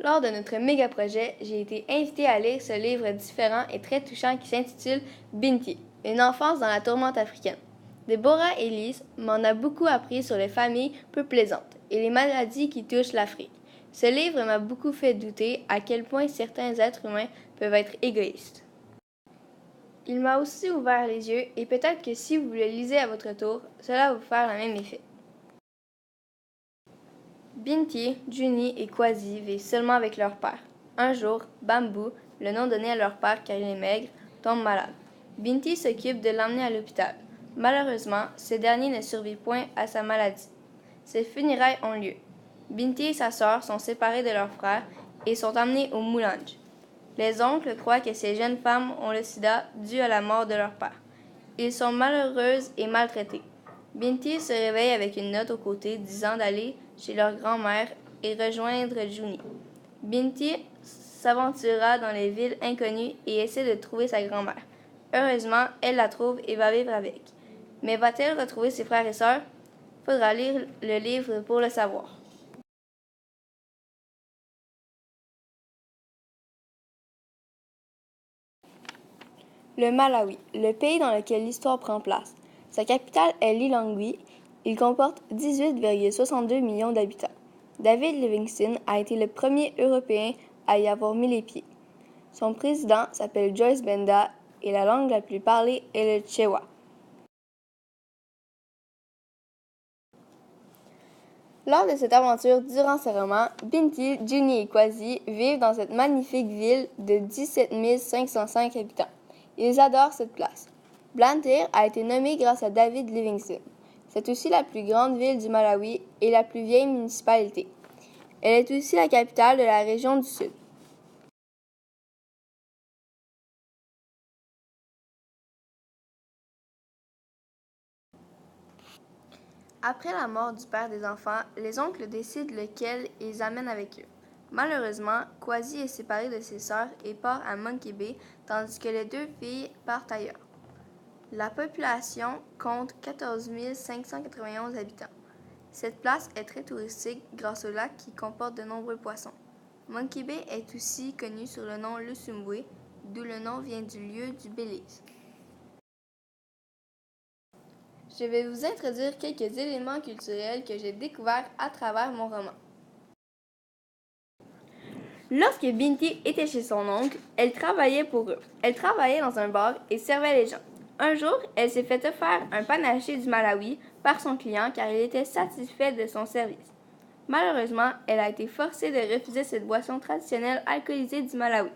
Lors de notre méga projet, j'ai été invitée à lire ce livre différent et très touchant qui s'intitule Binti, une enfance dans la tourmente africaine. Deborah Ellis m'en a beaucoup appris sur les familles peu plaisantes et les maladies qui touchent l'Afrique. Ce livre m'a beaucoup fait douter à quel point certains êtres humains peuvent être égoïstes. Il m'a aussi ouvert les yeux et peut-être que si vous le lisez à votre tour, cela va vous faire le même effet. Binti, Juni et Kwasi vivent seulement avec leur père. Un jour, Bambou, le nom donné à leur père car il est maigre, tombe malade. Binti s'occupe de l'emmener à l'hôpital. Malheureusement, ce dernier ne survit point à sa maladie. Ses funérailles ont lieu. Binti et sa sœur sont séparés de leur frère et sont emmenés au Moulange. Les oncles croient que ces jeunes femmes ont le sida dû à la mort de leur père. Ils sont malheureuses et maltraitées. Binti se réveille avec une note au côté disant d'aller chez leur grand-mère et rejoindre Juni. Binti s'aventurera dans les villes inconnues et essaie de trouver sa grand-mère. Heureusement, elle la trouve et va vivre avec. Mais va-t-elle retrouver ses frères et sœurs? Faudra lire le livre pour le savoir. Le Malawi, le pays dans lequel l'histoire prend place. Sa capitale est Lilongwe. Il comporte 18,62 millions d'habitants. David Livingstone a été le premier Européen à y avoir mis les pieds. Son président s'appelle Joyce Benda et la langue la plus parlée est le Chewa. Lors de cette aventure durant ce roman, Binti, Juni et Kwasi vivent dans cette magnifique ville de 17 505 habitants. Ils adorent cette place. Blantyre a été nommée grâce à David Livingstone. C'est aussi la plus grande ville du Malawi et la plus vieille municipalité. Elle est aussi la capitale de la région du Sud. Après la mort du père des enfants, les oncles décident lequel ils amènent avec eux. Malheureusement, Kwasi est séparé de ses sœurs et part à Monkey Bay, tandis que les deux filles partent ailleurs. La population compte 14 591 habitants. Cette place est très touristique grâce au lac qui comporte de nombreux poissons. Monkey Bay est aussi connu sous le nom Lusumbwe, d'où le nom vient du lieu du Belize. Je vais vous introduire quelques éléments culturels que j'ai découverts à travers mon roman. Lorsque Binti était chez son oncle, elle travaillait pour eux. Elle travaillait dans un bar et servait les gens. Un jour, elle s'est fait offrir un panaché du Malawi par son client car il était satisfait de son service. Malheureusement, elle a été forcée de refuser cette boisson traditionnelle alcoolisée du Malawi.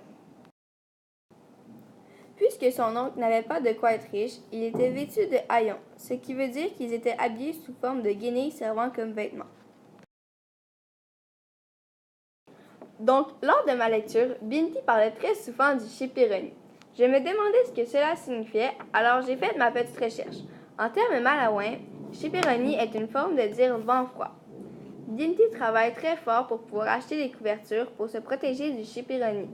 Puisque son oncle n'avait pas de quoi être riche, il était vêtu de haillons, ce qui veut dire qu'ils étaient habillés sous forme de guenilles servant comme vêtements. Donc, lors de ma lecture, Binti parlait très souvent du chipironi. Je me demandais ce que cela signifiait, alors j'ai fait ma petite recherche. En termes malawais, chipironi est une forme de dire vent froid. Binti travaille très fort pour pouvoir acheter des couvertures pour se protéger du chipironi.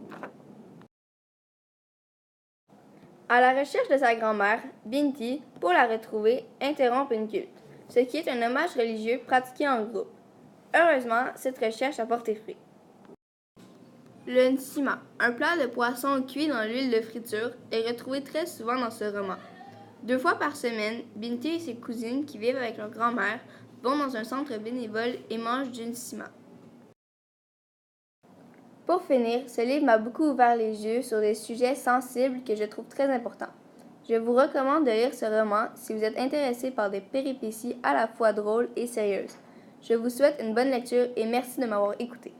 À la recherche de sa grand-mère, Binti, pour la retrouver, interrompt une culte, ce qui est un hommage religieux pratiqué en groupe. Heureusement, cette recherche a porté fruit. Le nsima, un plat de poisson cuit dans l'huile de friture, est retrouvé très souvent dans ce roman. 2 fois par semaine, Binti et ses cousines qui vivent avec leur grand-mère vont dans un centre bénévole et mangent du nsima. Pour finir, ce livre m'a beaucoup ouvert les yeux sur des sujets sensibles que je trouve très importants. Je vous recommande de lire ce roman si vous êtes intéressé par des péripéties à la fois drôles et sérieuses. Je vous souhaite une bonne lecture et merci de m'avoir écouté.